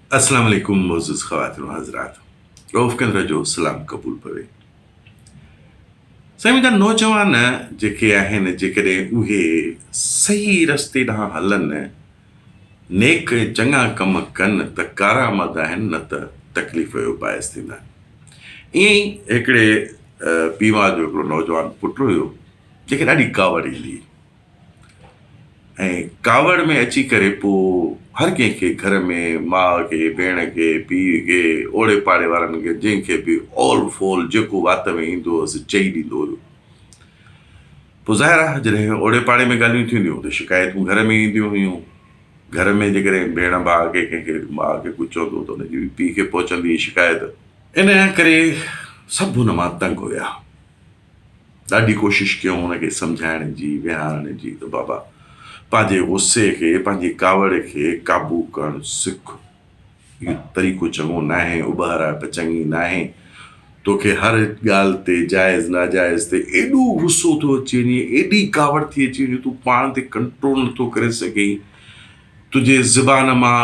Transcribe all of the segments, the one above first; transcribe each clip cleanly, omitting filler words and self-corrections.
अस्सलाम वालेकुम मोअज़्ज़ज़ ख़वातीन व हज़रात। रऊफ़ केंद्र जो सलाम क़बूल पवे। साईं मुंहिंजा नौजवान जेके आहिनि जेकॾहिं उहे सही रस्ते ॾांहुं हलनि, नेक चङा कम कनि त कारआमद आहिनि, न त तकलीफ़ जो बाइस थींदा आहिनि। ईअं ई हिकिड़े पीउ जो हिकिड़ो नौजवान पुटु हुयो जंहिंखे ॾाढी कावड़ ईंदी हुई ऐं कावड़ में अची करे पोइ हर कंहिंखे घर में माउ खे, भेण खे, पीउ खे, ओड़े पाड़े वारनि खे जंहिंखे बि ऑल फोल जेको वात में ईंदो हुअसि चई ॾींदो हुयो। पोइ ज़ाहिर आहे जॾहिं ओड़े पाड़े में ॻाल्हियूं थींदियूं त शिकायतूं घर में ईंदियूं हुयूं। घर में जेकॾहिं भेण भाउ खे कंहिंखे माउ खे कुझु चवंदो त हुनजी पीउ खे पहुचंदी हुई शिकायत। इन करे सभु हुन मां तंग हुया। ॾाढी कोशिशि कयूं हुनखे सम्झाइण जी, विहारण जी त बाबा पंहिंजे गुस्से खे, पंहिंजी कावड़ खे क़ाबू करणु सिख। इहो तरीक़ो चङो न आहे, उॿार चङी न आहे। तोखे हर ॻाल्हि ते जाइज़ नाजाइज़ ते एॾो गुस्सो थो अची वञे, एॾी कावड़ थी अची वञे, तूं पाण ते कंट्रोल नथो करे सघीं। तुंहिंजे ज़बान मां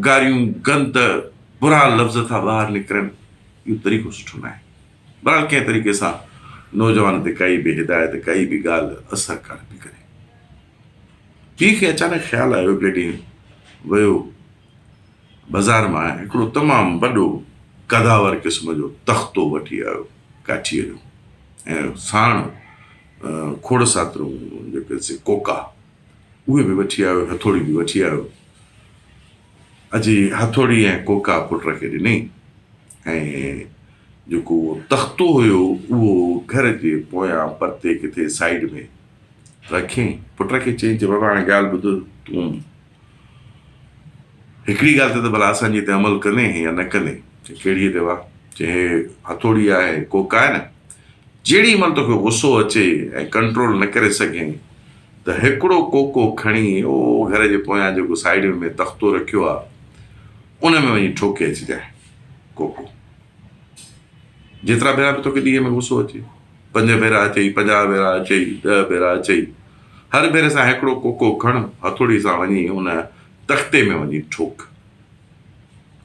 गारियूं गंद बुरा लफ़्ज़ था ॿाहिरि निकिरनि। इहो तरीक़ो सुठो न आहे। बहरहाल कंहिं तरीक़े सां नौजवान ते काई बि हिदायत, काई बि ॻाल्हि असरु कान पई करे। पीउ खे अचानक ख़्यालु आयो, हिकिड़े ॾींहुं वियो बाज़ार मां हिकिड़ो तमामु वॾो कदावर क़िस्म जो तख़्तो वठी आयो काठीअ जो, ऐं साण खोड़ सातरूं जेके कोका उहे बि वठी आयो, हथोड़ी बि वठी आयो। अची हथोड़ी ऐं कोका पुट खे ॾिनई ऐं जेको तख़्तो हुयो उहो घर जे पोयां परते किथे साइड में रखियईं। पुट खे चयईं त बाबा हाणे ॻाल्हि ॿुध, तूं हिकिड़ी ॻाल्हि ते त भला असांजे हिते अमल कंदे या न कंदे। कहिड़ी ते वाह, चए हथोड़ी आहे, कोका आहे न, जेॾी महिल तोखे गुस्सो अचे ऐं कंट्रोल न करे सघें त हिकिड़ो कोको खणी उहो घर जे पोयां जेको साइड में तख़्तो रखियो आहे उन में वञी ठोके अचिजांइ कोको। जेतिरा भेरा बि तोखे ॾींहं में गुस्सो अचे, 5 भेरा अचई, 50 भेरा अचई, 10 भेरा अचई, हर भेरे सां हिकिड़ो कोको खण, हथोड़ी सां वञी उन तख़्ते में वञी ठोक।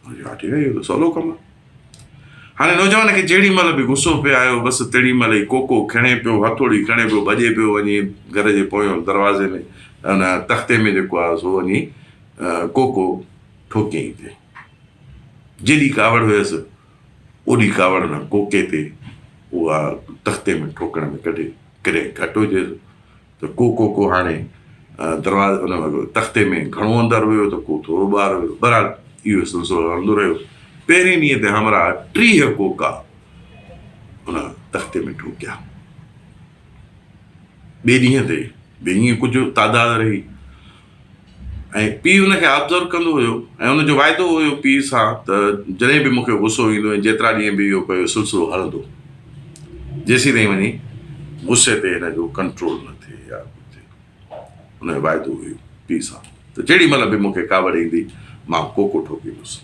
ठीकु आहे, इहो त सवलो कमु आहे। हाणे नौजवान खे जेॾी महिल बि गुस्सो पियो आयो, बसि तेॾी महिल ई कोको खणे पियो, हथोड़ी खणे पियो, भॼे पियो वञी घर जे पोयों दरवाज़े में उन तख़्ते में जेको आहे सो वञी कोको ठोकियईं ते। जेॾी कावड़ हुयसि ओॾी कावड़ न कोके ते उहा तख़्ते में ठोकण में कढे करे घटि हुजेसि त को कोको हाणे दरवाज़े उन तख़्ते में घणो अंदरि हुयो त को थोरो ॿाहिरि हुयो। बहरहाल इहो सिलसिलो हलंदो रहियो। पहिरें ॾींहं ते हमरा 30 कोका उन तख़्ते में ठोकिया। ॿिए ॾींहं ते बि ईअं कुझु तादाद रही ऐं पीउ हुनखे ऑब्ज़र्व कंदो हुयो ऐं हुनजो वाइदो हुयो पीउ सां त जॾहिं बि मूंखे गुस्सो ईंदो ऐं जेतिरा ॾींहं बि इहो कयो सिलसिलो हलंदो जेसीं ताईं वञी गुस्से ते हिनजो कंट्रोल न थिए या कुझु थिए। हुनजो वाइदो हुयो पीउ सां त जेॾी महिल बि मूंखे कावड़ ईंदी मां कोको ठोकींदुसि।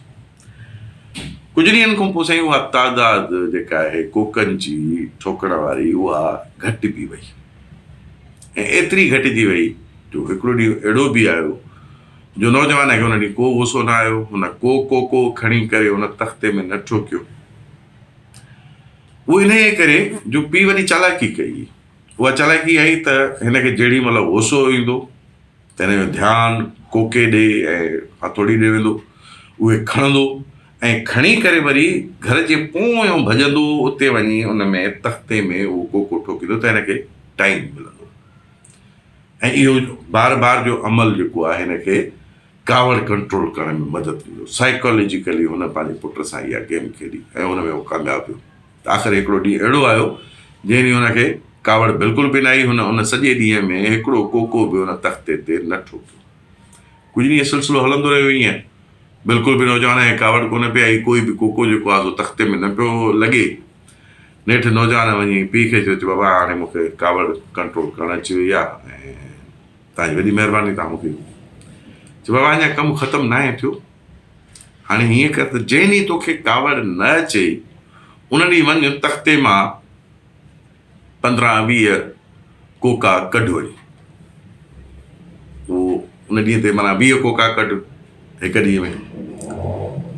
कुझु ॾींहंनि खां पोइ साईं उहा तादाद जेका आहे कोकनि जी ठोकण वारी उहा घटि थी वई ऐं एतिरी घटिजी वई जो हिकिड़ो ॾींहुं अहिड़ो बि आयो जो नौजवान खे हुन ॾींहुं को गुस्सो न आयो। हुन को कोको खणी करे हुन तख़्ते में न ठोकियो। उहो इन करे जो पीउ वॾी चालाकी कई। उहा चालाकी आई त हिनखे जेॾी महिल गुस्सो ईंदो त हिन जो ध्यानु कोके ॾे ऐं हथोड़ी ॾे वेंदो, उहे खणंदो ऐं खणी करे वरी घर जे पोयों भॼंदो, उते वञी उन में तख़्ते में उहो कोको ठोकींदो त हिनखे टाइम मिलंदो। ऐं इहो बार बार जो अमल जेको आहे हिनखे कावड़ कंट्रोल करण में मदद मिलियो। साइकोलॉजिकली हुन पंहिंजे पुट सां इहा गेम खेॾी ऐं हुन में उहो कामयाबु थियो। त आख़िर हिकिड़ो ॾींहुं अहिड़ो आयो जंहिं ॾींहुं हुनखे कावड़ बिल्कुलु बि न आई। हुन सॼे ॾींहं में हिकिड़ो कोको बि हुन तख़्ते ते न ठोकियो। कुझु ॾींहं सिलसिलो हलंदो रहियो ईअं, बिल्कुलु बि नौजवान खे कावड़ कोन पई आई, कोई बि कोको जेको आहे सो तख़्ते में न पियो लॻे। नेठि नौजवान वञी पीउ खे चयो बाबा हाणे मूंखे कावड़ कंट्रोल करणु अची वई आहे ऐं तव्हांजी वॾी महिरबानी, तव्हां मूंखे चयो बाबा अञा कमु ख़तमु न आहे थियो। हाणे हीअं कर त जंहिं ॾींहुं तोखे कावड़ न अचे उन ॾींहुं वञ तख़्ते मां 15-20 कोका कढ वञी। उहो उन ॾींहं ते माना 20 कोका कढ हिकु ॾींहं में।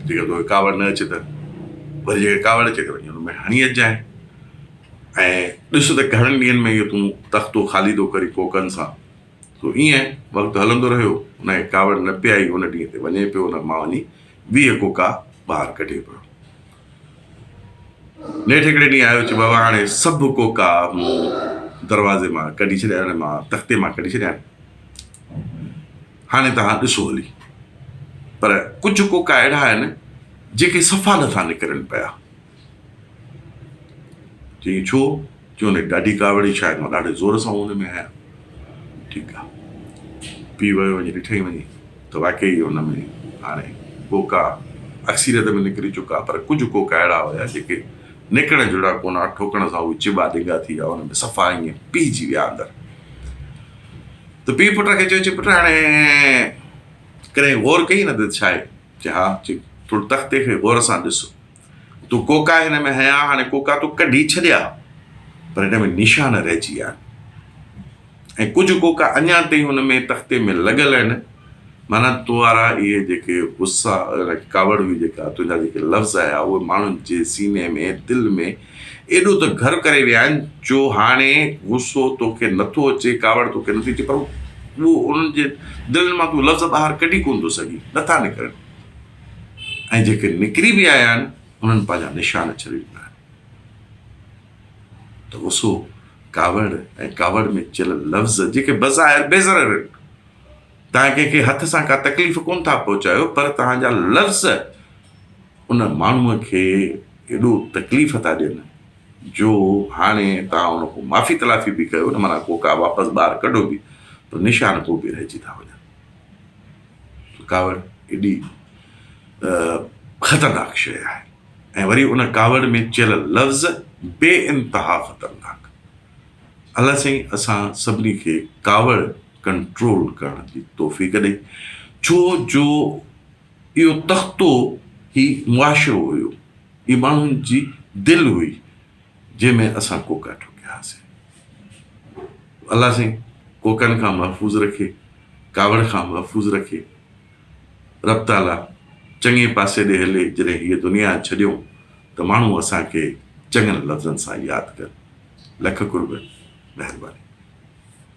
जेकर तोखे कावड़ न अचे त वरी जेकर कावड़ अचे त वञी हुन में हणी अचिजांइ। ऐं ॾिस त घणनि ॾींहंनि में इहो तूं तख़्तो ख़ाली थो करी कोकनि सां, तो ईअं वक़्तु हलंदो रहियो, हुनखे कावड़ न पियाई, हुन ॾींहं ते वञे पियो, हुन मां वञी 20 कोका ॿाहिरि कढे पियो। नेठि हिकिड़े ॾींहुं आयो, चई बाबा हाणे सभु कोका मूं दरवाज़े मां कढी छॾिया आहिनि, मां तख़्ते मां कढी छॾिया आहिनि, हाणे तव्हां ॾिसो हली। पर कुझु कोका अहिड़ा आहिनि जेके सफ़ा नथा निकिरनि पिया। चई छो? चयो हुन ॾाढी कावड़ी, शायदि मां ॾाढे ज़ोर सां हुन में आहियां। ठीकु आहे, पी वियो, वञी ॾिठई वञी त वाक़ई हुन में हाणे कोका अक्सीरियत में निकिरी चुका, पर कुझु कोका अहिड़ा हुया जेके निकिरण जहिड़ा कोन, ठोकण सां उहे चिॿा ॾिघा थी विया, हुन में सफ़ा ईअं पीजी विया अंदरि। त पीउ पुट खे चयो, पुट हाणे कॾहिं गौर कई न त छा आहे? चई हा। चई थोरो तख़्ते खे गौर सां ॾिस, तूं कोका हिन में हया, हाणे कोका तूं कढी छॾिया, पर हिन में निशान रहिजी विया आहिनि, ऐं कुझु कोका अञा ताईं हुन में तख़्ते में लॻल आहिनि। माना तुंहिंजा इहे जेके गुस्सा कावड़ हुई, जेका तुंहिंजा जेके लफ़्ज़ आया, उहे माण्हुनि जे सीने में, दिलि में एॾो त घर करे विया आहिनि, जो हाणे गुस्सो तोखे नथो अचे, कावड़ तोखे नथी अचे, पर उहो उन्हनि जे दिलि मां तूं लफ़्ज़ ॿाहिरि कढी कोन थो सघीं, नथा निकिरनि। ऐं जेके निकिरी बि आया आहिनि, उन्हनि पंहिंजा निशान छॾे ॾिना आहिनि। त गुस्सो, कावड़ ऐं कावड़ में चयल लफ़्ज़ जेके बज़ाहिर बेज़रर आहिनि, तव्हां कंहिंखे हथ सां का तकलीफ़ कोन था पहुचायो, पर तव्हांजा लफ़्ज़ उन माण्हूअ खे एॾो तकलीफ़ था ॾियनि, जो हाणे तव्हां उनखां माफ़ी तलाफ़ी बि कयो न, माना कोका वापसि ॿाहिरि कढो बि, पर निशान पोइ बि रहिजी था वञनि। कावड़ एॾी ख़तरनाक शइ आहे, ऐं वरी उन कावड़ में चयल लफ़्ज़ बे इंतिहा ख़तरनाक। अलाह साईं असां सभिनी खे कावड़ कंट्रोल करण जी तौफ़ीक़ ॾे, छो जो इहो तख़्तो ही मुआशिरो हुयो, ही माण्हुनि जी दिलि हुई, जंहिंमें असां कोका ठोकियासीं। अलाह साईं कोकनि खां महफ़ूज़ रखे, कावड़ खां महफ़ूज़ रखे। रब ताला चङे पासे ॾे हले, जॾहिं हीअ दुनिया छॾियूं त माण्हू असांखे चङनि लफ़्ज़नि सां यादि कनि। लख कुर्ब, महिरबानी।